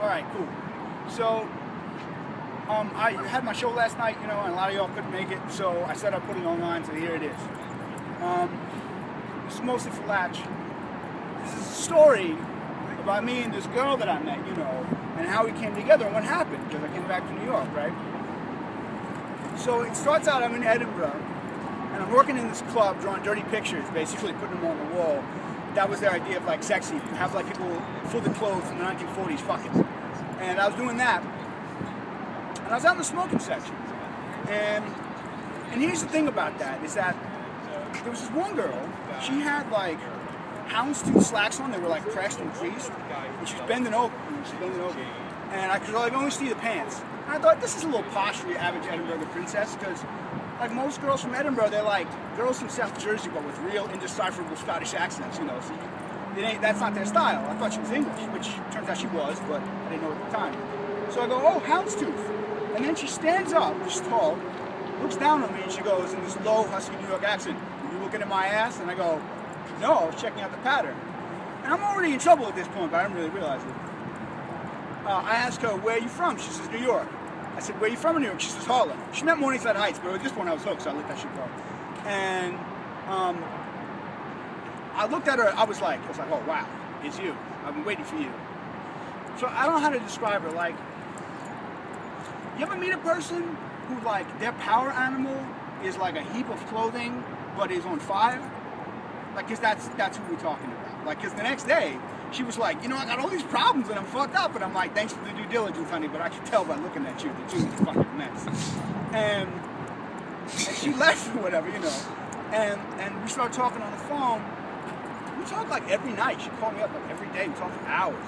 All right, cool. So, I had my show last night, you know, and a lot of y'all couldn't make it, so I said I'd put it online, so here it is. This is mostly for Latch. This is a story about me and this girl that I met, you know, and how we came together and what happened, because I came back to New York, right? So it starts out, I'm in Edinburgh, and I'm working in this club, drawing dirty pictures, basically putting them on the wall. That was their idea of like sexy, have like people fully clothed from the 1940s fucking. And I was doing that. And I was out in the smoking section. And here's the thing about that, is that there was this one girl, she had like houndstooth slacks on, they were like pressed and creased. And she was bending over, And I could like only see the pants. And I thought, this is a little posh for your average Edinburgh princess, because like most girls from Edinburgh, they're like girls from South Jersey, but with real indecipherable Scottish accents, you know. So that's not their style. I thought she was English, which turns out she was, but I didn't know at the time. So I go, oh, houndstooth. And then she stands up, she's tall, looks down on me, and she goes in this low, husky New York accent, "Are you looking at my ass?" And I go, no, I was checking out the pattern. And I'm already in trouble at this point, but I didn't really realize it. I asked her, where are you from? She says, New York. I said, where are you from in New York? She says, Harlem. She meant Morningside Heights, but at this point I was hooked, so I let that shit go. And I looked at her, I was like, oh wow, it's you. I've been waiting for you. So I don't know how to describe her. Like, you ever meet a person who like their power animal is like a heap of clothing, but is on fire? Like, cause that's who we're talking about. Like, cause the next day, she was like, you know, I got all these problems and I'm fucked up. And I'm like, thanks for the due diligence, honey, but I can tell by looking at you that you're a fucking mess. And she left or whatever, you know. And we started talking on the phone. We talked like every night. She called me up like every day. We talked for hours.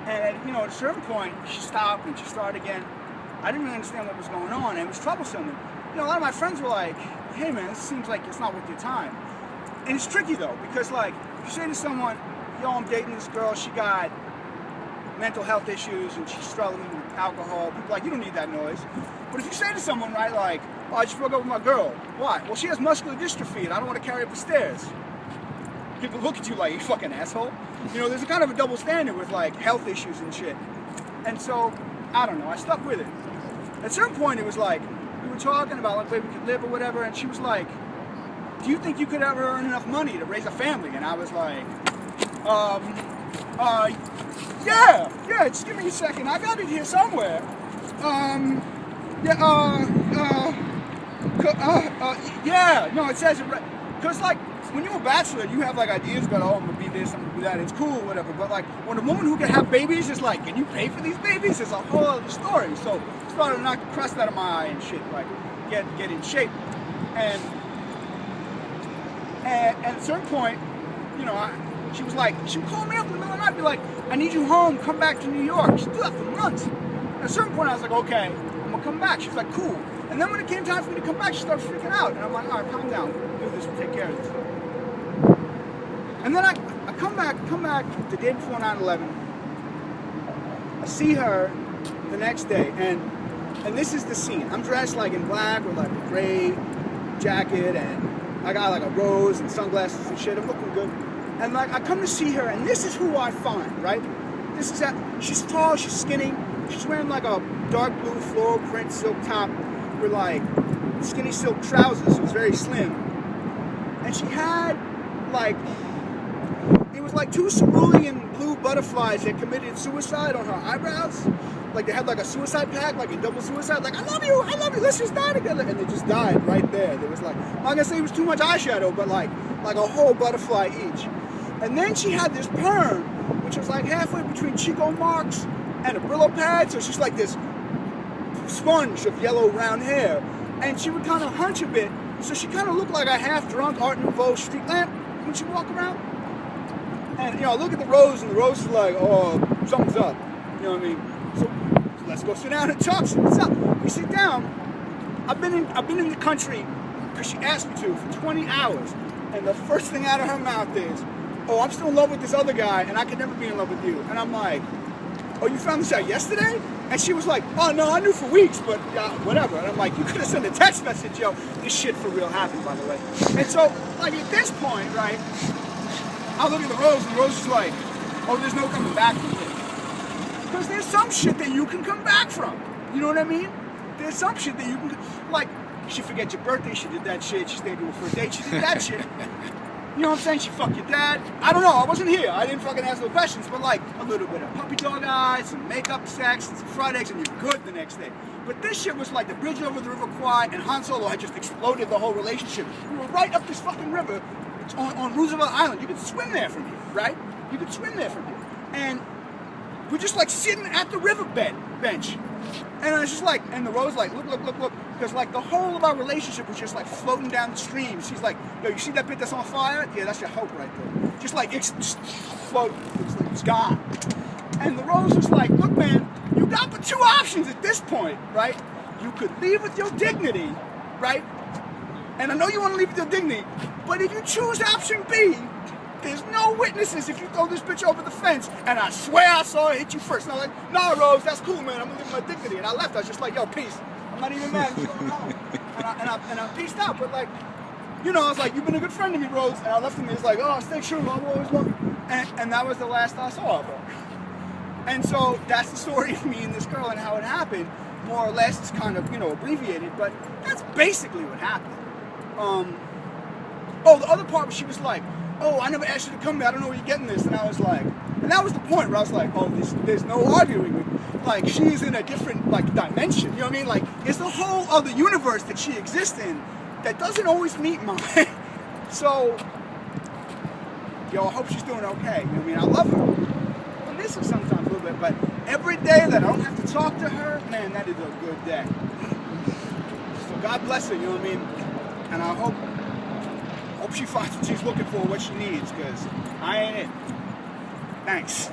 And, you know, at a certain point, she stopped and she started again. I didn't really understand what was going on, and it was troublesome. And, you know, a lot of my friends were like, hey, man, this seems like it's not worth your time. And it's tricky, though, because, like, if you say to someone, yo, I'm dating this girl, she got mental health issues, and she's struggling with alcohol, people are like, you don't need that noise. But if you say to someone, right, like, oh, I just broke up with my girl. Why? Well, she has muscular dystrophy, and I don't want to carry her up the stairs. People look at you like, you fucking asshole. You know, there's a kind of a double standard with, like, health issues and shit. And so, I don't know, I stuck with it. At a certain point, it was like, we were talking about, like, where we could live or whatever, and she was like, do you think you could ever earn enough money to raise a family? And I was like, yeah, just give me a second. I got it here somewhere. No, it says it right. Because, like, when you're a bachelor, you have, like, ideas about, oh, I'm going to be this, I'm going to be that, it's cool, whatever. But, like, when a woman who can have babies is like, can you pay for these babies? It's a whole other story. So, I started to knock the crust out of my eye and shit, like, get in shape. And at a certain point, you know, she was like, she would call me up in the middle of the night, be like, I need you home, come back to New York. She'd do that for months. At a certain point, I was like, okay, I'm going to come back. She was like, cool. And then when it came time for me to come back, she started freaking out. And I'm like, all right, calm down. We'll do this, we'll take care of this. And then I come back the day before 9/11. I see her the next day, and this is the scene. I'm dressed like in black with like a gray jacket, and I got like a rose and sunglasses and shit. I'm looking good. And like I come to see her, and this is who I find, right? This is that she's tall, she's skinny, she's wearing like a dark blue floral print silk top with like skinny silk trousers, so it's very slim. And she had like, it was like two cerulean blue butterflies that committed suicide on her eyebrows. Like they had like a suicide pact, like a double suicide, like I love you, let's just die together. And they just died right there. There was like, I'm not gonna say it was too much eyeshadow, but like a whole butterfly each. And then she had this perm, which was like halfway between Chico marks and a Brillo pad. So she's like this sponge of yellow round hair. And she would kind of hunch a bit. So she kind of looked like a half-drunk Art Nouveau street lamp when she walked around. And, you know, I look at the rose, and the rose is like, oh, something's up. You know what I mean? So let's go sit down and talk. So what's up? We sit down. I've been in the country because she asked me to for 20 hours. And the first thing out of her mouth is, oh, I'm still in love with this other guy, and I could never be in love with you. And I'm like, oh, you found this out yesterday? And she was like, oh, no, I knew for weeks, but whatever. And I'm like, you could have sent a text message, yo, this shit for real happened, by the way. And so, like, at this point, right, I look at the rose, and the rose is like, oh, there's no coming back from this. Because there's some shit that you can come back from. You know what I mean? There's some shit that you can, like, she forget your birthday, she did that shit. She stayed with you for a date, she did that shit. You know what I'm saying? She fucked your dad. I don't know, I wasn't here. I didn't fucking ask no questions, but like, a little bit of puppy dog eyes, some makeup, sex, and some fried eggs, and you're good the next day. But this shit was like the bridge over the River Kwai, and Han Solo had just exploded the whole relationship. We were right up this fucking river on Roosevelt Island. You could swim there from here, right? You could swim there from here. And we're just like sitting at the riverbed bench. And I was just like, and the Rose like, look, look, look, look. Because like the whole of our relationship was just like floating down the stream. She's like, yo, you see that bit that's on fire? Yeah, that's your hope right there. Just like, it's just floating. It's gone. And the Rose was like, look, man, you got the two options at this point, right? You could leave with your dignity, right? And I know you want to leave with your dignity, but if you choose option B, there's no witnesses if you throw this bitch over the fence, and I swear I saw her hit you first. And I was like, nah, Rose, that's cool, man. I'm gonna leave with my dignity. And I left. I was just like, yo, peace. I'm not even mad. I'm just going home. And I peaced out. But like, you know, I was like, you've been a good friend to me, Rose. And I left him. It's like, oh, stay true. I'll always love you. And that was the last I saw of her. And so that's the story of me and this girl and how it happened. More or less, it's kind of, you know, abbreviated, but that's basically what happened. Oh, the other part was she was like, oh, I never asked you to come here. I don't know where you're getting this. And I was like, and that was the point where I was like, oh, there's no arguing with, like, she's in a different, like, dimension. You know what I mean? Like, it's a whole other universe that she exists in that doesn't always meet mine. So, yo, I hope she's doing okay. You know what I mean? I love her. I miss her sometimes a little bit, but every day that I don't have to talk to her, man, that is a good day. So God bless her, you know what I mean? And I hope she finds what she's looking for, what she needs, because I ain't it. Thanks.